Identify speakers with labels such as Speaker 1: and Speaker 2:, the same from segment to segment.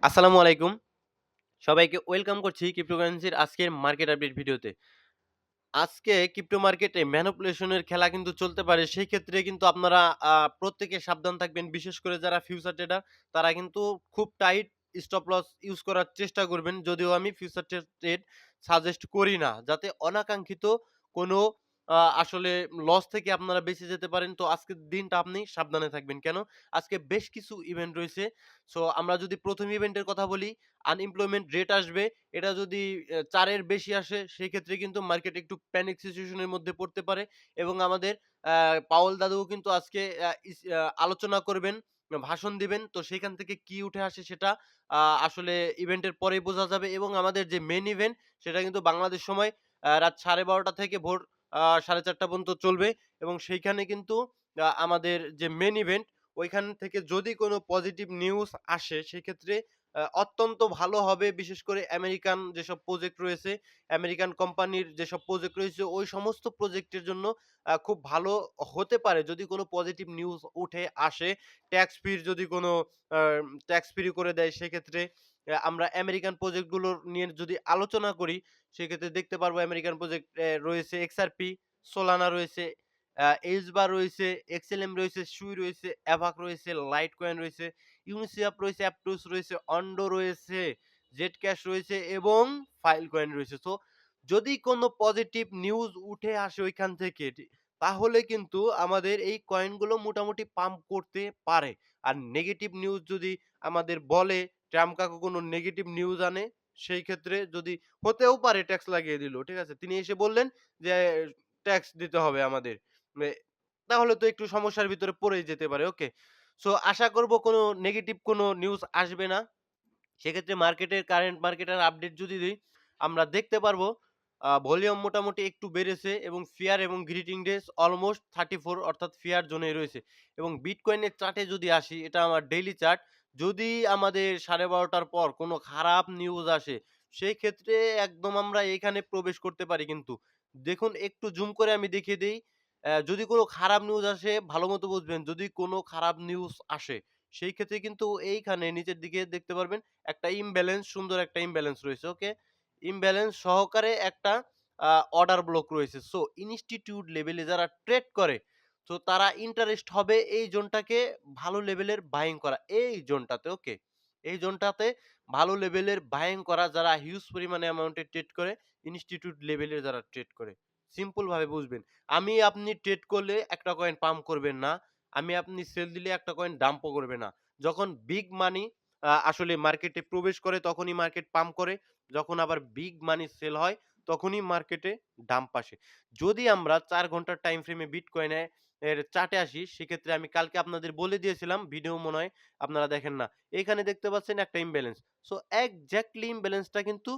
Speaker 1: আসসালামু আলাইকুম। সবাইকে ওয়েলকাম করছি ক্রিপ্টোকারেন্সির আজকের মার্কেট আপডেট ভিডিওতে। আজকে ক্রিপ্টো মার্কেটে ম্যানিপুলেশন এর খেলা কিন্তু চলতে পারে। সেই ক্ষেত্রে কিন্তু আপনারা প্রত্যেকে সাবধান থাকবেন। বিশেষ করে যারা ফিউচার ট্রেডার তারা কিন্তু খুব টাইট স্টপ লস ইউজ করার চেষ্টা করবেন। যদিও আমি ফিউচার ট্রেড সাজেস্ট করি না। যাতে অনাকাঙ্ক্ষিত কোনো আসলে লস থেকে আপনারা বেঁচে যেতে পারেন। তো আজকের দিনটা আপনি সাবধানে থাকবেন। কেন? আজকে বেশ কিছু ইভেন্ট রয়েছে। সো আমরা যদি ১ম ইভেন্টের কথা বলি, আনএমপ্লয়মেন্ট রেট আসবে। এটা যদি ৪ এর বেশি আসে সেক্ষেত্রে কিন্তু মার্কেট একটু প্যানিক সিচুয়েশন এর মধ্যে পড়তে পারে এবং আমাদের আ পাওয়েল দাদুও কিন্তু আজকে আলোচনা করবেন, ভাষণ দিবেন। তো সেখান থেকে কি উঠে আসে সেটা আসলে ইভেন্টের পরেই বোঝা যাবে এবং আমাদের যে মেইন ইভেন্ট সেটা কিন্তু বাংলাদেশ সময় রাত 12:30 থেকে ভোর 4:30 পর্যন্ত চলবে এবং সেইখানে কিন্তু আমাদের যে মেইন ইভেন্ট ওইখান থেকে যদি কোনো পজিটিভ নিউজ আসে সেক্ষেত্রে অত্যন্ত ভালো হবে। বিশেষ করে আমেরিকান যেসব প্রজেক্ট রয়েছে, আমেরিকান কোম্পানির যেসব প্রজেক্ট রয়েছে, ওই সমস্ত প্রজেক্টের জন্য খুব ভালো হতে পারে যদি কোনো পজিটিভ নিউজ উঠে আসে। ট্যাক্স ফ্রির যদি কোনো আ ট্যাক্স ফ্রি করে দেয় সেক্ষেত্রে আমরা আমেরিকান প্রজেক্টগুলোর নিয়ে যদি আলোচনা করি, সেক্ষেত্রে দেখতে পারবো আমেরিকান প্রজেক্ট রয়েছে XRP, Solana রয়েছে, Aesbar রয়েছে, XLM রয়েছে, Sui রয়েছে, Avax রয়েছে, Litecoin রয়েছে, Uniswap রয়েছে, Aptos রয়েছে, Ondo রয়েছে, Zcash রয়েছে এবং Filecoin রয়েছে। সো যদি কোনো পজিটিভ নিউজ উঠে আসে ওইখান থেকে তাহলে কিন্তু আমাদের এই কয়েনগুলো মোটামুটি পাম্প করতে পারে। আর নেগেটিভ নিউজ যদি আমাদের বলে, ট্রাম্প কাকু কোনো নেগেটিভ নিউজ আনে, সেই ক্ষেত্রে যদি হতেও পারে ট্যাক্স লাগিয়ে দিল। ঠিক আছে? তিনি এসে বললেন যে, "ট্যাক্স দিতে হবে আমাদের।" মে তাহলে তো একটু সমস্যার ভিতরে পড়েই যেতে পারে। ওকে। সো আশা করব কোনো নেগেটিভ কোনো নিউজ আসবে না। সেক্ষেত্রে মার্কেটের কারেন্ট মার্কেটের আপডেট যদি দেই, আমরা দেখতে পারবো ভলিউম মোটামুটি একটু বেড়েছে এবং ফিয়ার এবং গ্রিটিং ডেজ অলমোস্ট 34 অর্থাৎ ফিয়ার জোনে রয়েছে। এবং বিটকয়েনের চার্টে যদি আসি, এটা আমার ডেইলি চার্ট। যদি আমাদের 12:30টার পর কোনো খারাপ নিউজ আসে, সেই ক্ষেত্রে একদম আমরা এখানে প্রবেশ করতে পারি কিন্তু। দেখুন একটু জুম করে আমি দেখিয়ে দেই। যদি কোনো খারাপ নিউজ আসে ভালোমতো বুঝবেন। যদি কোনো খারাপ নিউজ আসে, সেই ক্ষেত্রে কিন্তু এইখানে নিচের দিকে দেখতে পারবেন একটা ইমব্যালেন্স, সুন্দর একটা ইমব্যালেন্স রয়েছে। ওকে? ইমব্যালেন্স সহকারে একটা আ অর্ডার ব্লক রয়েছে। সো ইনস্টিটিউট লেভেলে যারা ট্রেড করে, তো তারা ইন্টারেস্ট হবে এই জোনটাকে ভালো লেভেলের বাইং করা। এই জোনটাতে, ওকে? এই জোনটাতে ভালো লেভেলের বাইং করা যারা হিউজ পরিমাণে অ্যামাউন্টে ট্রেড করে, ইনস্টিটিউট লেভেলের যারা ট্রেড করে। সিম্পল ভাবে বুঝবেন। আপনি ট্রেড করলে একটা কয়েন পাম্প করবেন না। আপনি সেল দিলে একটা কয়েন ডাম্পও করবে না। যখন বিগ মানি আসলে মার্কেটে প্রবেশ করে তখনই মার্কেট পাম্প করে। যখন আবার বিগ মানি সেল হয় তখনই মার্কেটে ডাম্প আসে। যদি আমরা ৪ ঘন্টার টাইম ফ্রেমে বিটকয়েন এর চার্টে আসি সেক্ষেত্রে আমি কালকে আপনাদের বলে দিয়েছিলাম ভিডিও মনে হয় আপনারা দেখেন না। এখানে দেখতে পাচ্ছেন একটা ইমব্যালেন্স। সো এক্সাক্টলি ইমব্যালেন্সটা কিন্তু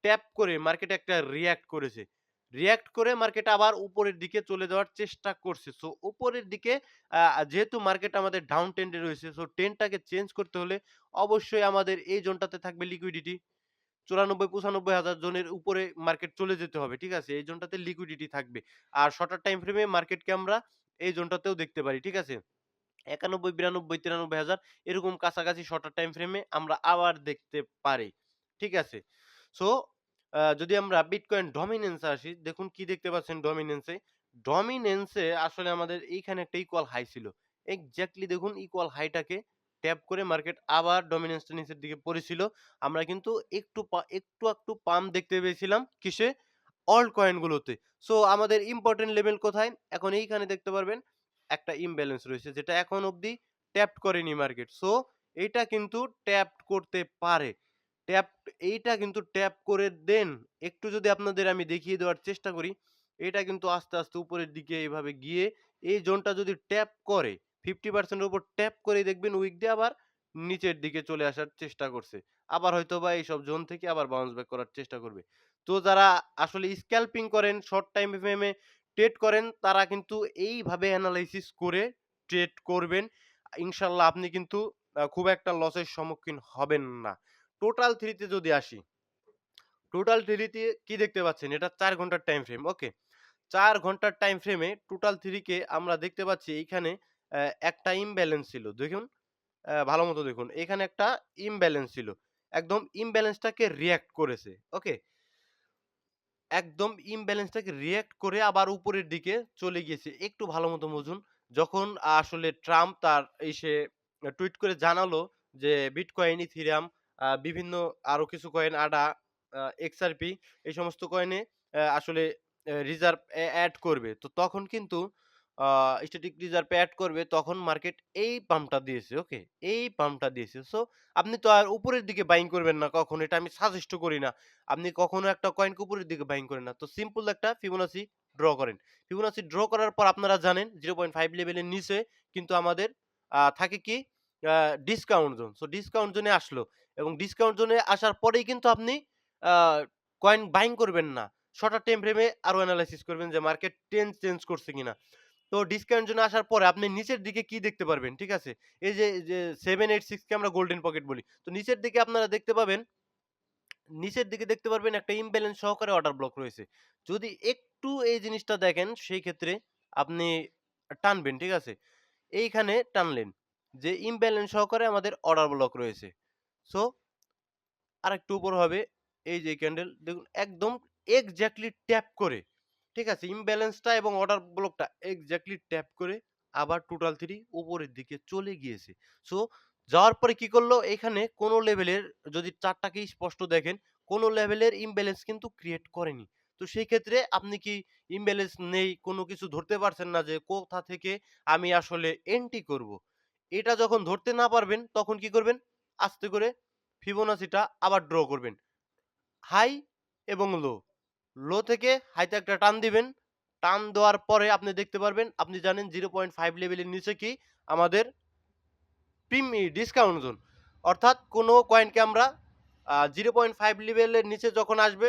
Speaker 1: ট্যাপ করে মার্কেটে একটা রিঅ্যাক্ট করেছে। রিঅ্যাক্ট করে মার্কেট আবার উপরের দিকে চলে যাওয়ার চেষ্টা করছে। সো উপরের দিকে আ যেহেতু মার্কেট আমাদের ডাউন ট্রেন্ড এ রয়েছে, সো ট্রেন্ডটাকে চেঞ্জ করতে হলে অবশ্যই আমাদের এই জোনটাতে থাকবে লিকুইডিটি। ৯৪-৯৫ হাজার জনের উপরে মার্কেট চলে যেতে হবে। ঠিক আছে? এই জোনটাতে লিকুইডিটি থাকবে। আর শর্টার টাইম ফ্রেমে মার্কেটকে আমরা এই জোনটাতেও দেখতে পারি। ঠিক আছে? ৯১, ৯২, ৯৩ হাজার এরকম কাছাকাছি শর্টার টাইম ফ্রেমে আমরা আবার দেখতে পারি। ঠিক আছে? সো যদি আমরা বিটকয়েন ডমিন্যান্স এ আসি, দেখুন কি দেখতে পাচ্ছেন ডমিন্যান্স এ? ডমিন্যান্স এ আসলে আমাদের এইখানে একটা ইকুয়াল হাই ছিল। এক্সাক্টলি দেখুন ইকুয়াল হাইটাকে ট্যাপ করে মার্কেট আবার ডমিন্যান্স টা নিচের দিকে পড়েছিল। আমরা কিন্তু একটু আকটু পাম্প দেখতে পেয়েছিলাম কিসে? অল্ট কয়েন গুলোতে। সো আমাদের ইম্পোর্টেন্ট লেভেল কোথায়? এখন এইখানে দেখতে পারবেন একটা ইমব্যালেন্স রয়েছে যেটা এখন অবধি ট্যাপড করেনি মার্কেট। সো এইটা কিন্তু ট্যাপড করতে পারে। ট্যাপ এইটা কিন্তু ট্যাপ করে দেন। একটু যদি আপনাদের আমি দেখিয়ে দেওয়ার চেষ্টা করি, এটা কিন্তু আস্তে, আস্তে উপরের দিকে এভাবে গিয়ে এই জোনটা যদি ট্যাপ করে 50% এর উপর ট্যাপ করেই দেখবেন উইক দিয়ে আবার নিচের দিকে চলে আসার চেষ্টা করছে। আবার হয়তোবা এইসব জোন থেকে আবার বাউন্স ব্যাক করার চেষ্টা করবে। তো যারা আসলে স্ক্যালপিং করেন, শর্ট টাইম ফ্রেমে ট্রেড করেন তারা কিন্তু এইভাবে এনালাইসিস করে ট্রেড করবেন। ইনশাআল্লাহ আপনি কিন্তু খুব একটা লসের সম্মুখীন হবেন না। টোটাল 3 তে যদি আসি, টোটাল 3 তে কি দেখতে পাচ্ছেন? এটা ৪ ঘন্টার টাইম ফ্রেম। ওকে? ৪ ঘন্টার টাইম ফ্রেমে টোটাল 3 কে আমরা দেখতে পাচ্ছি এইখানে একটা ইমব্যালেন্স ছিল। দেখুন ভালোমতো দেখুন। এখানে একটা ইমব্যালেন্স ছিল। একদম ইমব্যালেন্সটাকে রিঅ্যাক্ট করেছে। ওকে? একদম ইমব্যালেন্সটাকে রিঅ্যাক্ট করে আবার উপরের দিকে চলে গিয়েছে। একটু ভালোমতো বুঝুন। যখন আসলে ট্রাম্প তার টুইট করে জানালো যে বিটকয়েন, ইথেরিয়াম, বিভিন্ন আরো কিছু কয়েন আডা, XRP এই সমস্ত কয়েনে আসলে রিজার্ভ এড করবে। তো তখন কিন্তু আ স্ট্যাটিক রিজার্ভ এড করবে তখন মার্কেট এই পাম্পটা দিয়েছে। ওকে? এই পাম্পটা দিয়েছে। সো আপনি তো আর উপরের দিকে বাইং করবেন না কখনো। এটা আমি সাজেস্ট ও করি না। আপনি কখনো একটা কয়েনকে উপরের দিকে বাইং করেন না। তো সিম্পল একটা ফিবোনাসি ড্র করেন। ফিবোনাসি ড্র করার পর আপনারা জানেন 0.5 লেভেলের নিচে কিন্তু আমাদের থাকে কি আ ডিসকাউন্ট জোন। সো ডিসকাউন্ট জোনে আসলো এবং ডিসকাউন্ট জোনে আসার পরেই কিন্তু আপনি আ কয়েন বাইং করবেন না। শর্টার টাইম ফ্রেমে আরো এনালাইসিস করবেন যে মার্কেট চেঞ্জ করছে কিনা। তো ডিসকাউন্ট জোনে আসার পরে আপনি নিচের দিকে কি দেখতে পারবেন, ঠিক আছে? এই যে 786 কে আমরা গোল্ডেন পকেট বলি। তো নিচের দিকে আপনারা দেখতে পাবেন, নিচের দিকে দেখতে পারবেন একটা ইমব্যালেন্স সহকারে অর্ডার ব্লক রয়েছে। যদি একটু এই জিনিসটা দেখেন সেই ক্ষেত্রে আপনি টানবেন, ঠিক আছে? এইখানে টানলেন যে ইমব্যালেন্স সহকারে আমাদের অর্ডার ব্লক রয়েছে। সো আরেকটু উপর হবে এই যে ক্যান্ডেল দেখুন একদম এক্সাক্টলি ট্যাপ করে, ঠিক আছে? ইমব্যালেন্সটা এবং অর্ডার ব্লকটা এক্সাক্টলি ট্যাপ করে আবার টোটাল 3 উপরের দিকে চলে গিয়েছে। সো যাওয়ার পরে কি করলো? এখানে কোন লেভেলের যদি চার্টটাকে স্পষ্ট দেখেন, কোন লেভেলের ইমব্যালেন্স কিন্তু ক্রিয়েট করেনি। তো সেই ক্ষেত্রে আপনি কি ইমব্যালেন্স নেই, কোন কিছু ধরতে পারছেন না যে কোথা থেকে আমি আসলে এন্ট্রি করব। এটা যখন ধরতে না পারবেন তখন কি করবেন? আস্তে করে ফিবোনাচিটা আবার ড্র করবেন। হাই এবং লো। লো থেকে হাইতে একটা টান দিবেন। টান দেওয়ার পরে আপনি দেখতে পারবেন, আপনি জানেন 0.5 লেভেলের নিচে কি আমাদের ডিসকাউন্ট জোন। অর্থাৎ কোন কয়েনকে আমরা 0.5 লেভেলের নিচে যখন আসবে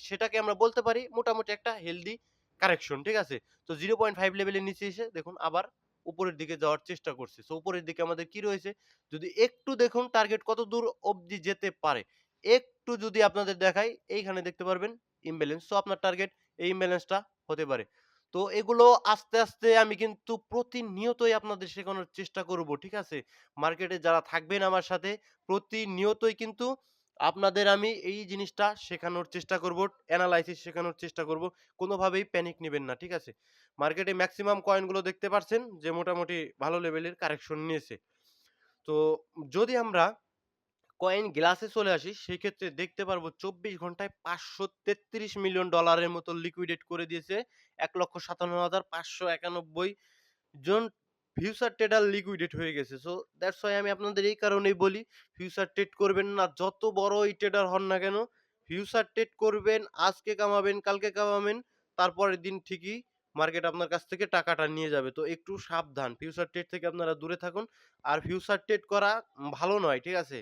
Speaker 1: সেটাকে আমরা বলতে পারি মোটামুটি একটা হেলথি কারেকশন, ঠিক আছে? তো 0.5 লেভেলের নিচে এসে দেখুন আবার উপরের দিকে যাওয়ার চেষ্টা করছে। সো উপরের দিকে আমাদের কি রয়েছে? যদি একটু দেখুন টার্গেট কতদূর অবধি যেতে পারে। একটু যদি আপনাদের দেখাই, এইখানে দেখতে পারবেন ইমব্যালেন্স। সো আপনার টার্গেট এই ইমব্যালেন্সটা হতে পারে। তো এগুলো আস্তে আমি কিন্তু প্রতিনিয়তই আপনাদের শেখানোর চেষ্টা করব, ঠিক আছে? মার্কেটে যারা থাকবেন আমার সাথে প্রতিনিয়তই কিন্তু আপনাদের আমি এই জিনিসটা শেখানোর চেষ্টা করব, এনালাইসিস শেখানোর চেষ্টা করব। কোনোভাবেই প্যানিক নিবেন না, ঠিক আছে? মার্কেটে মেক্সিমাম কয়েনগুলো দেখতে পারছেন যে মোটামুটি ভালো লেভেলের কারেকশন নিয়েছে। তো যদি আমরা কয়েন গ্লাসে চলে আসি সেক্ষেত্রে দেখতে পারবো ২৪ ঘন্টায় $৫৩৩ মিলিয়ন মতো লিকুইডেট করে দিয়েছে ১,৫৭,৫৯১ জন ফিউচার ট্রেডার লিকুইডেট হয়ে গেছে। সো দ্যাটস হোয়াই আমি আপনাদের এই কারণেই বলি ফিউচার ট্রেড করবেন না। যত বড়ই ট্রেডার হন না কেন, ফিউচার ট্রেড করবেন, আজকে কামাবেন, কালকে কামাবেন, তারপরের দিন ঠিকই মার্কেট আপনার কাছ থেকে টাকাটা নিয়ে যাবে। তো একটু সাবধান। ফিউচার ট্রেড থেকে আপনারা দূরে থাকুন। আর ফিউচার ট্রেড করা ভালো নয়, ঠিক আছে?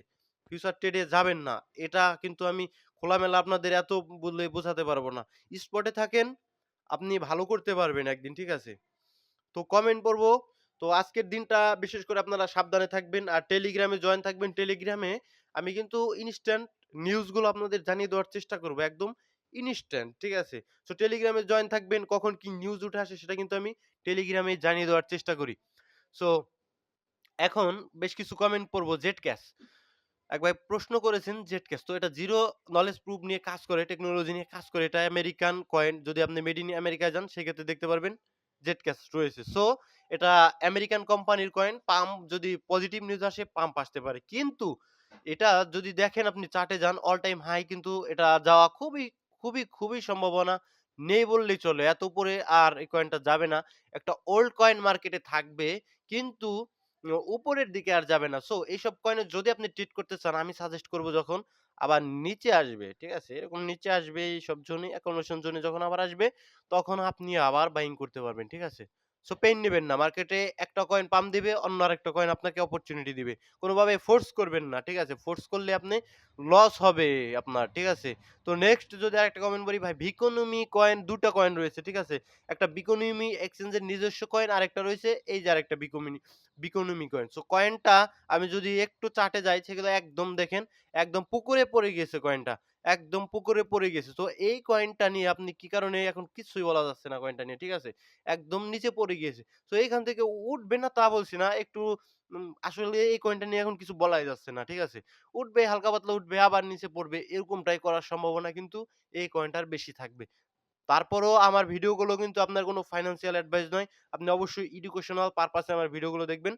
Speaker 1: ফিউচার ট্রেডে যাবেন না। এটা কিন্তু আমি খোলামেলা আপনাদের এত বলে বোঝাতে পারব না। স্পটে থাকেন, আপনি ভালো করতে পারবেন একদিন, ঠিক আছে? তো কমেন্ট পড়ব। তো আজকের দিনটা বিশেষ করে আপনারা সাবধানে থাকবেন। আর টেলিগ্রামে জয়েন থাকবেন। টেলিগ্রামে আমি কিন্তু ইনস্ট্যান্ট নিউজগুলো আপনাদের জানিয়ে দেওয়ার চেষ্টা করব। একদম ইনস্ট্যান্ট, ঠিক আছে? সো টেলিগ্রামে জয়েন থাকবেন। কখন কি নিউজ উঠে আসে সেটা কিন্তু আমি টেলিগ্রামেই জানিয়ে দেওয়ার চেষ্টা করি। সো এখন বেশ কিছু কমেন্ট পড়ব। জেড ক্যাশ এক ভাই প্রশ্ন করেছেন জেড ক্যাশ। তো এটা জিরো নলেজ প্রুফ নিয়ে কাজ করে, টেকনোলজি নিয়ে কাজ করে। এটা আমেরিকান কয়েন। যদি আপনি মেড ইন আমেরিকায় যান সেক্ষেত্রে দেখতে পারবেন জেড ক্যাশ রয়েছে। সো এটা আমেরিকান কোম্পানির কয়েন। পাম্প যদি পজিটিভ নিউজ আসে পাম্প আসতে পারে। কিন্তু এটা যদি দেখেন আপনি চার্টে যান অল টাইম হাই কিন্তু এটা যাওয়া খুবই সম্ভাবনা নেই বললেই চলে। এত উপরে আর এই কয়েনটা যাবে না। একটা ওল্ড কয়েন মার্কেটে থাকবে কিন্তু উপরের দিকে আর যাবে না। সো এইসব কয়েনে যদি আপনি ট্রেড করতে চান আমি সাজেস্ট করব যখন আবার নিচে আসবে, ঠিক আছে? এরকম নিচে আসবে এইসব জোনে অ্যাকোমোডেশন জোনে যখন আবার আসবে তখন আপনি আবার বাইং করতে পারবেন, ঠিক আছে? সো পেইন নিবেন না। মার্কেটে একটা কয়েন পাম্প দিবে, অন্য আরেকটা কয়েন আপনাকে অপরচুনিটি দিবে। কোনোভাবে ফোর্স করবেন না, ঠিক আছে? ফোর্স করলে আপনি লস হবে আপনার, ঠিক আছে? তো নেক্সট যদি আরেকটা কমেন্ট বলি ভাই বিকোনমি কয়েন ২ টা কয়েন রয়েছে, ঠিক আছে? একটা বিকোনমি এক্সচেঞ্জের নিজস্ব কয়েন আরেকটা রয়েছে এই যে আরেকটা বিকোনমি কয়েন। সো কয়েনটা আমি যদি একটু চার্টে যাই সেগুলো একদম দেখেন একদম পুকুরে পড়ে গিয়েছে কয়েনটা। একদম পুকুরে পড়ে গেছে। তো এই কয়েনটা নিয়ে আপনি কি কারণে এখন কিছুই বলা যাচ্ছে না কয়েনটা নিয়ে, ঠিক আছে? একদম নিচে পড়ে গিয়েছে। তো এইখান থেকে উঠবে না তা বলছি না। একটু আসলে এই কয়েনটা নিয়ে এখন কিছু বলাই যাচ্ছে না, ঠিক আছে? উঠবে, হালকা পাতলা উঠবে, আবার নিচে পড়বে। এরকমটাই করার সম্ভাবনা কিন্তু এই কয়েনটার বেশি থাকবে। তারপরেও আমার ভিডিওগুলো কিন্তু আপনার কোনো ফাইন্যান্সিয়াল অ্যাডভাইস নয়। আপনি অবশ্যই এডুকেশনাল পারপাস এ আমার ভিডিওগুলো দেখবেন।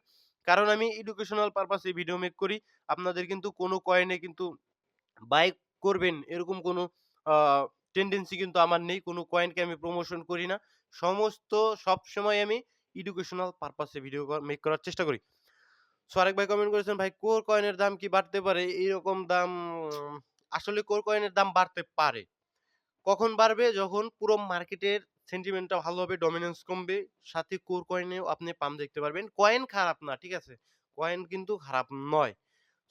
Speaker 1: কারণ আমি এডুকেশনাল পারপাস এ ভিডিও মেক করি। আপনাদের কিন্তু কোনো কয়েনে কিন্তু বাই করবেন এরকম কোনো আ টেনডেন্সি কিন্তু আমার নেই। কোনো কয়েনকে আমি প্রমোশন করি না। সবসময় আমি এডুকেশনাল পারপাস এ ভিডিও মেক করার চেষ্টা করি। সো আরেক ভাই কমেন্ট করেছেন, "ভাই কোর কয়েনের দাম কি বাড়তে পারে?" এইরকম দাম আসলে কোর কয়েনের দাম বাড়তে পারে। কখন বাড়বে? যখন পুরো মার্কেটের সেন্টিমেন্টটা ভালো হবে, ডমিন্যান্স কমবে, সাথে কোর কয়েনেও আপনি পাম্প দেখতে পারবেন। কয়েন খারাপ না, ঠিক আছে? কয়েন কিন্তু খারাপ নয়।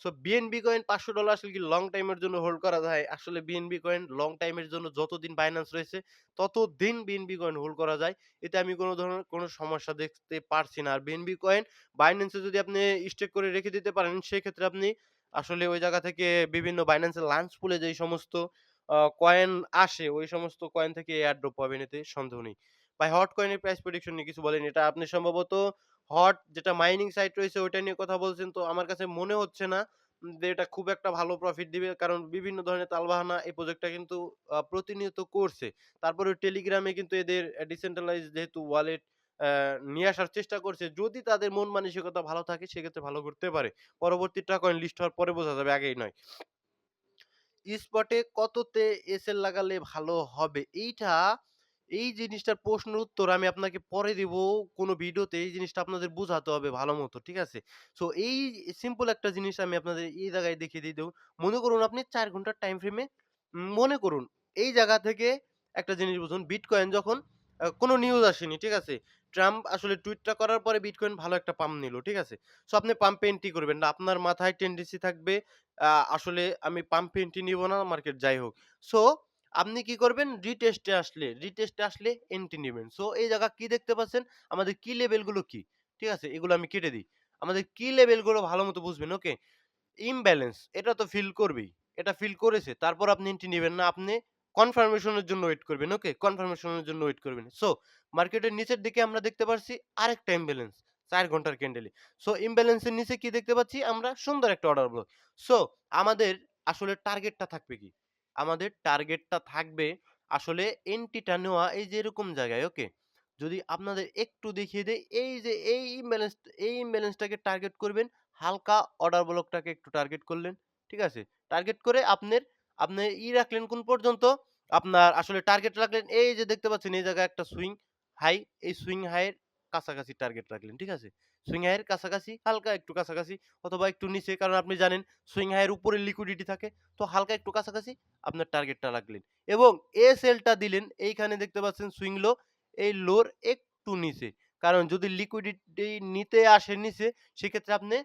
Speaker 1: সো বিএনবি কয়েন $500 আসলে কি লং টাইম এর জন্য হোল্ড করা যায়? আসলে বিএনবি কয়েন লং টাইম এর জন্য যতদিন বাইন্যান্স রয়েছে, ততদিন বিএনবি কয়েন হোল্ড করা যায়। এতে আমি কোন ধরনের কোন সমস্যা দেখতে পারছি না। আর বিএনবি কয়েন বাইন্যান্স এ যদি আপনি স্টেক করে রেখে দিতে পারেন, সেক্ষেত্রে আপনি আসলে ওই জায়গা থেকে বিভিন্ন বাইন্যান্স এর লাঞ্চ পুলে যেই সমস্ত কয়েন আসে, ওই সমস্ত কয়েন থেকে এয়ার ড্রপ পাবেন এতে সন্দেহ নেই। ভাই হট কয়েনের প্রাইস প্রেডিকশন নিয়ে কিছু বলেন। এটা আপনি সম্ভবত হট যেটা মাইনিং সাইট রয়েছে ওইটা নিয়ে কথা বলছেন। তো আমার কাছে মনে হচ্ছে না যে এটা খুব একটা ভালো প্রফিট দিবে। কারণ বিভিন্ন ধরনের তালবাহানা এই প্রজেক্টটা কিন্তু প্রতিনিয়ত করছে। তারপরে টেলিগ্রামে কিন্তু এদের ডিসেন্ট্রালাইজ যেহেতু ওয়ালেট অ্যা নিয়ে আসার চেষ্টা করছে। যদি তাদের মন মানসিকতা ভালো থাকে সেক্ষেত্রে ভালো করতে পারে। পরবর্তীটা কয়েন লিস্ট হওয়ার পরে বোঝা যাবে, আগেই নয়। স্পটে কততে এসএল লাগালে ভালো হবে? এই জিনিসটার প্রশ্নের উত্তর আমি আপনাকে পরে দিব কোনো ভিডিওতে। এই জিনিসটা আপনাদের বুঝাতে হবে ভালোমতো, ঠিক আছে? সো এই সিম্পল একটা জিনিস আমি আপনাদের এই জায়গায় দেখিয়ে দিয়ে দেব। মনে করুন আপনি ৪ ঘন্টার টাইম ফ্রেমে মনে করুন এই জায়গা থেকে একটা জিনিস বুঝুন, বিটকয়েন যখন কোনো নিউজ আসেনি, ঠিক আছে? ট্রাম্প আসলে টুইটটা করার পরে বিটকয়েন ভালো একটা পাম্প নিল, ঠিক আছে? সো আপনি পাম্পে এন্ট্রি করবেন না। আপনার মাথায় টেনডেন্সি থাকবে আসলে আমি পাম্পে এন্ট্রি নিব না, মার্কেট যাই হোক। সো আপনি কি করবেন? রিটেস্টে আসলে এন্ট্রি নিবেন। সো এই জায়গা কি দেখতে পাচ্ছেন? আমাদের কি লেভেল গুলো কি? ঠিক আছে? এগুলো আমি কেটে দিই। আমাদের কি লেভেল গুলো ভালোমতো বুঝবেন, ওকে? ইমব্যালেন্স এটা তো ফিল করবেই। এটা ফিল করেছে। তারপর আপনি এন্ট্রি নিবেন না। আপনি কনফার্মেশন এর জন্য ওয়েট করবেন, ওকে? কনফার্মেশন এর জন্য ওয়েট করবেন। সো মার্কেটের নিচের দিকে আমরা দেখতে পারছি আরেকটা ইমব্যালেন্স ৪ ঘন্টার ক্যান্ডেলে। সো ইমব্যালেন্স এর নিচে কি দেখতে পাচ্ছি? আমরা সুন্দর একটা অর্ডার ব্লক। সো আমাদের আসলে টার্গেটটা থাকবে কি? আমাদের টার্গেটটা থাকবে আসলে এন্ট্রিটা নেওয়া এই যে এরকম জায়গায়, ওকে? যদি আপনাদের একটু দেখিয়ে দেই, এই যে এই ইমব্যালেন্সটাকে টার্গেট করবেন। হালকা অর্ডার ব্লকটাকে একটু টার্গেট করলেন। ঠিক আছে? টার্গেট করে আপনি রাখলেন কোন পর্যন্ত? আপনার আসলে টার্গেট রাখলেন এই যে দেখতে পাচ্ছেন এই জায়গায় একটা সুইং হাই, এই সুইং হাই এর কাছাকাছি টার্গেট রাখলেন। ঠিক আছে? সুইং হাই এর কাছাকাছি, হালকা একটু কাছাকাছি অথবা একটু নিচে, কারণ আপনি জানেন সুইং হাই এর উপরে লিকুইডিটি থাকে। তো হালকা একটু কাছাকাছি আপনার টার্গেটটা রাখলেন এবং সেলটা দিলেন এইখানে দেখতে পাচ্ছেন সুইং লো, এই লোর একটু নিচে। কারণ যদি লিকুইডিটি নিতে আসে নিচে, সেক্ষেত্রে আপনি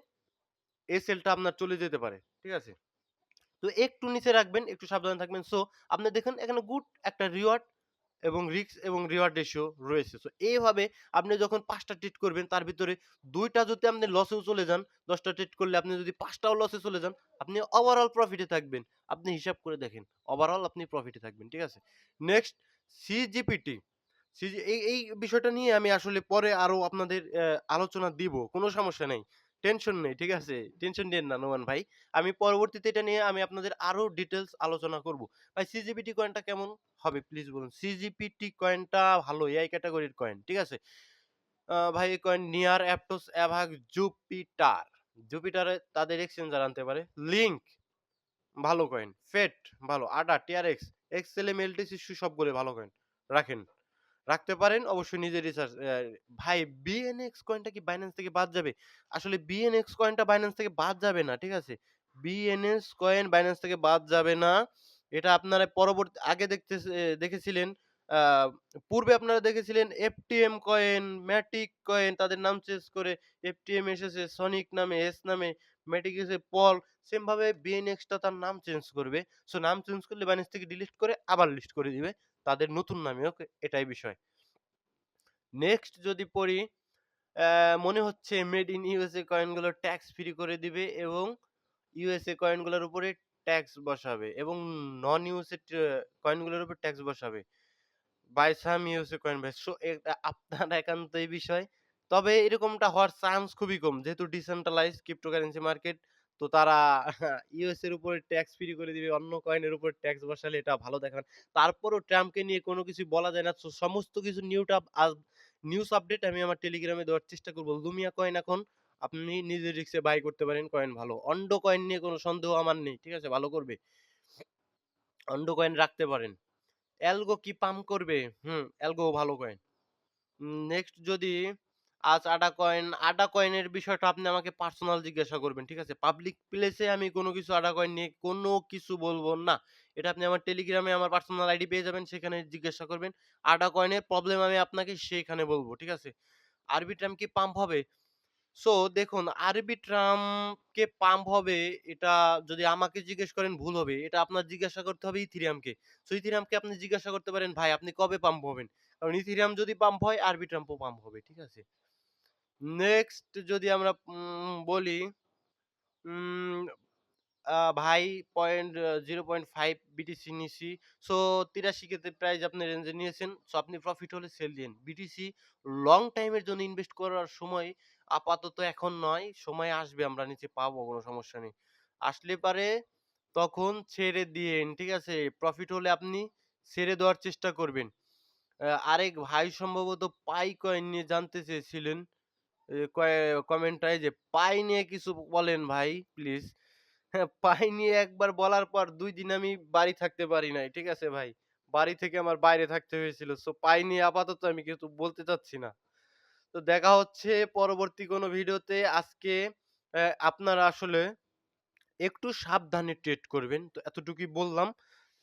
Speaker 1: সেলটা আপনার চলে যেতে পারে। ঠিক আছে? তো একটু নিচে রাখবেন, একটু সাবধানে থাকবেন। সো আপনি দেখেন এখানে গুড একটা রিওয়ার্ড এবং রিস্ক এবং রিওয়ার্ড রেশিও রয়েছে। সো এইভাবে আপনি যখন ৫ টা ট্রেড করবেন তার ভিতরে ২ টা যদি আপনি লসেও চলে যান, ১০ টা ট্রেড করলে আপনি যদি ৫ টাও লসে চলে যান, আপনি ওভারঅল প্রফিটে থাকবেন। আপনি হিসাব করে দেখেন। ওভারঅল আপনি প্রফিটে থাকবেন। ঠিক আছে? নেক্সট সিজিপিটি। এই বিষয়টা নিয়ে আমি আসলে পরে আরো আপনাদের আলোচনা দিব। কোন সমস্যা নাই। টেনশন নেই। ঠিক আছে? টেনশন নিয়েন না নোমান ভাই। আমি পরবর্তীতে এটা নিয়ে আমি আপনাদের আরো ডিটেইলস আলোচনা করব। ভাই সিজিপিটি কয়েনটা কেমন হবে প্লিজ বলুন? সিজিপিটি কয়েনটা ভালো এআই ক্যাটেগরির কয়েন। ঠিক আছে? ভাই এই কয়েন নিয়ার, অ্যাপটোস, অ্যাভাক, জুপিটার। জুপিটারে তাদের এক্সচেঞ্জার আনতে পারে। লিংক ভালো কয়েন। ফেট ভালো। আডা, টিআরএক্স, এক্সএলএম, এলটিসি সবগুলো ভালো কয়েন। রাখেন। রাখতে পারেন অবশ্যই নিজের রিসার্চ ভাই বিএনএক্স কয়েনটা কি বাইন্যান্স থেকে বাদ যাবে? আসলে বিএনএক্স কয়েনটা বাইন্যান্স থেকে বাদ যাবে না। ঠিক আছে? বিএনএস কয়েন বাইন্যান্স থেকে বাদ যাবে না। এটা আপনারা আগে দেখেছিলেন আ পূর্বে আপনারা দেখেছিলেন এফটিএম কয়েন, ম্যাটিক কয়েন তাদের নাম চেঞ্জ করে এফটিএম এসেছে সনিক নামে, এস নামে, ম্যাটিক এসেছে পল। সেম ভাবে বিএনএক্স টা তার নাম চেঞ্জ করবে। সো নাম চেঞ্জ করলে বাইন্যান্স থেকে ডিলিট করে আবার লিস্ট করে দিবে তাদের নতুন নামে। ওকে? এটাই বিষয়। নেক্সট যদি পড়ি, মনে হচ্ছে মেড ইন ইউএসএ কয়েনগুলো ট্যাক্স ফ্রি করে দিবে এবং ইউএসএ কয়েনগুলোর উপরে ট্যাক্স বসাবে এবং নন ইউসেড কয়েনগুলোর উপর ট্যাক্স বসাবে। বাই সাম ইউএসএ কয়েন ভাই। সো এটা আপনার একান্তই বিষয়। তবে এরকমটা হওয়ার চান্স খুবই কম। যেহেতু ডিসেন্ট্রালাইজড ক্রিপ্টোকারেন্সি মার্কেট, তো তারা ইউএস এর উপরে ট্যাক্স ফ্রি করে দিবে। অন্য কয়েনের উপর ট্যাক্স বসালে এটা ভালো দেখায় না। তারপরও ট্রাম্পকে নিয়ে কোনো কিছু বলা যায় না। সো সমস্ত কিছু নিউজ আপডেট আমি আমার টেলিগ্রামে দেওয়ার চেষ্টা করব। লুমিয়া কয়েন এখন আপনি নিজের রিস্কে বাই করতে পারেন, কয়েন ভালো। অন্ড কয়েন নিয়ে কোনো সন্দেহ আমার নেই। ঠিক আছে? ভালো করবে। অন্ড কয়েন রাখতে পারেন। অ্যালগো কি পাম্প করবে? অ্যালগো ভালো কয়েন। নেক্সট যদি আডা কয়েনের বিষয়টা আপনি আমাকে পার্সোনাল জিজ্ঞাসা করবেন। ঠিক আছে? পাবলিক প্লেসে আমি কোনো কিছু আডা কয়েন নিয়ে কোনো কিছু বলব না। এটা আপনি আমার টেলিগ্রামে আমার পার্সোনাল আইডি পেয়ে যাবেন। সেখানে জিজ্ঞাসা করবেন। আডা কয়েনের প্রবলেম আমি আপনাকে সেইখানে বলব। ঠিক আছে? আরবিট্রাম কি পাম্প হবে? সো দেখুন আরবিট্রামকে পাম্প হবে এটা যদি আমাকে জিজ্ঞেস করেন ভুল হবে। এটা আপনার জিজ্ঞাসা করতে হবে ইথিরিয়ামকে। সো ইথিরিয়ামকে আপনি জিজ্ঞাসা করতে পারেন, "ভাই আপনি কবে পাম্প হবেন?" কারণ ইথিরিয়াম যদি পাম্প হয় আরবিট্রামও পাম্প হবে। ঠিক আছে? নেক্সট যদি আমরা বলি উম ভাই 0.5 বিটিসি নিছি। সো ৮৩ কে প্রাইস আপনি রেঞ্জে নিয়েছেন। সো আপনি প্রফিট হলে সেল দিয়েন। বিটিসি লং টাইম এর জন্য ইনভেস্ট করার সময় আপাতত এখন নয়। সময় আসবে আমরা নিচে পাবো কোন সমস্যা নেই। আসলে পারে তখন ছেড়ে দিয়েন। ঠিক আছে? প্রফিট হলে আপনি ছেড়ে দেওয়ার চেষ্টা করবেন। আরেক ভাই সম্ভবত পাই কয়েন নিয়ে জানতে চেয়েছিলেন। এ কয়ে কমেন্টটায় যে পাই নিয়ে কিছু বলেন ভাই প্লিজ। হ্যাঁ, পাই নিয়ে একবার বলার পর ২ দিন আমি বাড়ি থাকতে পারি নাই। ঠিক আছে ভাই? বাড়ি থেকে আমার বাইরে থাকতে হয়েছিল। সো পাই নিয়ে আপাতত আমি কিছু বলতে চাচ্ছি না। তো দেখা হচ্ছে পরবর্তী কোনো ভিডিওতে। আজকে আপনারা আসলে একটু সাবধানে ট্রেড করবেন। তো এতটুকুই বললাম।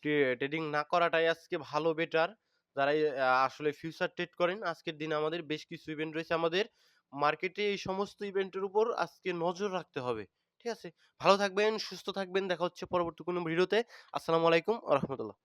Speaker 1: ট্রেডিং না করাটাই আজকে ভালো বেটার। যারা আসলে ফিউচার ট্রেড করেন, আজকের দিনে আমাদের বেশ কিছু ইভেন্ট রয়েছে। আমাদের মার্কেটে এই সমস্ত ইভেন্টের উপর আজকে নজর রাখতে হবে। ঠিক আছে? ভালো থাকবেন, সুস্থ থাকবেন। দেখা হচ্ছে পরবর্তী কোনো ভিডিওতে। আসসালামু আলাইকুম ওয়া রাহমাতুল্লাহ।